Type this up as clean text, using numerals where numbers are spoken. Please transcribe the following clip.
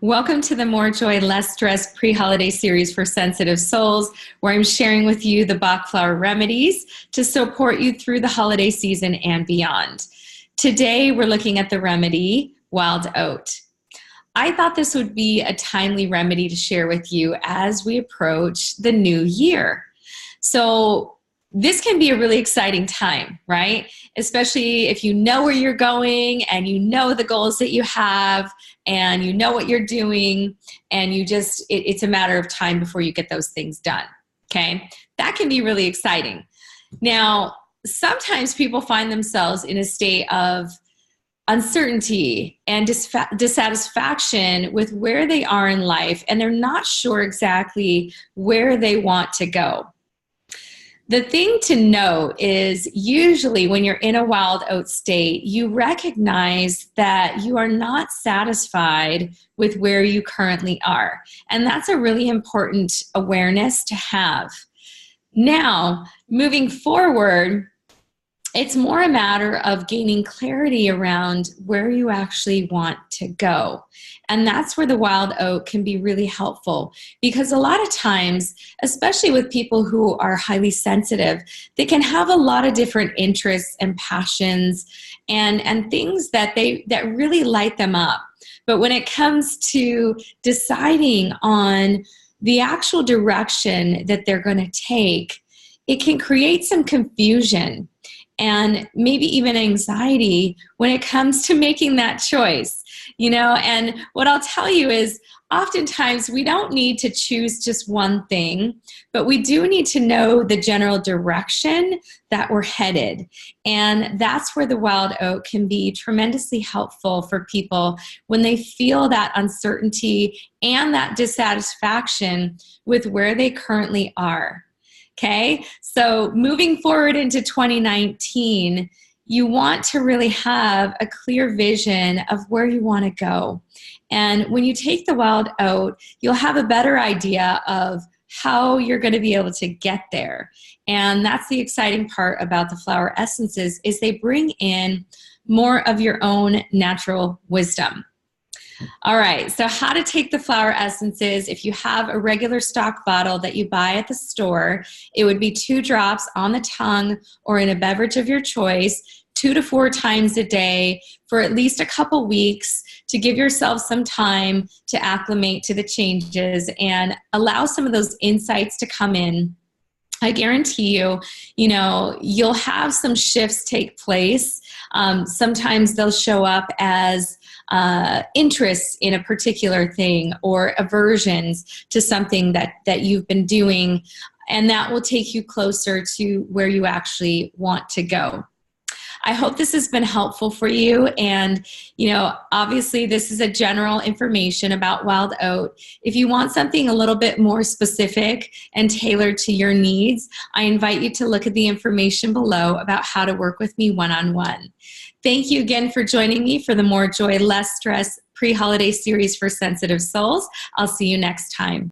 Welcome to the More Joy, Less Stress pre-holiday series for sensitive souls, where I'm sharing with you the Bach Flower Remedies to support you through the holiday season and beyond. Today, we're looking at the remedy, wild oat. I thought this would be a timely remedy to share with you as we approach the new year. So this can be a really exciting time, right? Especially if you know where you're going and you know the goals that you have and you know what you're doing, and it's a matter of time before you get those things done, okay? That can be really exciting. Now, sometimes people find themselves in a state of uncertainty and dissatisfaction with where they are in life, and they're not sure exactly where they want to go. The thing to know is usually when you're in a wild oat state, you recognize that you are not satisfied with where you currently are. And that's a really important awareness to have. Now, moving forward, it's more a matter of gaining clarity around where you actually want to go. And that's where the wild oat can be really helpful, because a lot of times, especially with people who are highly sensitive, they can have a lot of different interests and passions and things that really light them up. But when it comes to deciding on the actual direction that they're going to take, it can create some confusion and maybe even anxiety when it comes to making that choice, and what I'll tell you is oftentimes we don't need to choose just one thing, but we do need to know the general direction that we're headed. And that's where the wild oat can be tremendously helpful for people when they feel that uncertainty and that dissatisfaction with where they currently are. Okay, so moving forward into 2019, you want to really have a clear vision of where you want to go. And when you take the wild oat, you'll have a better idea of how you're going to be able to get there. And that's the exciting part about the flower essences, is they bring in more of your own natural wisdom. All right, so how to take the flower essences. If you have a regular stock bottle that you buy at the store, it would be 2 drops on the tongue or in a beverage of your choice, 2 to 4 times a day for at least a couple weeks, to give yourself some time to acclimate to the changes and allow some of those insights to come in. I guarantee you'll have some shifts take place. Sometimes they'll show up as interests in a particular thing or aversions to something that you've been doing, and that will take you closer to where you actually want to go. I hope this has been helpful for you. And, obviously this is a general information about wild oat. If you want something a little bit more specific and tailored to your needs, I invite you to look at the information below about how to work with me one-on-one. Thank you again for joining me for the More Joy, Less Stress pre-holiday series for sensitive souls. I'll see you next time.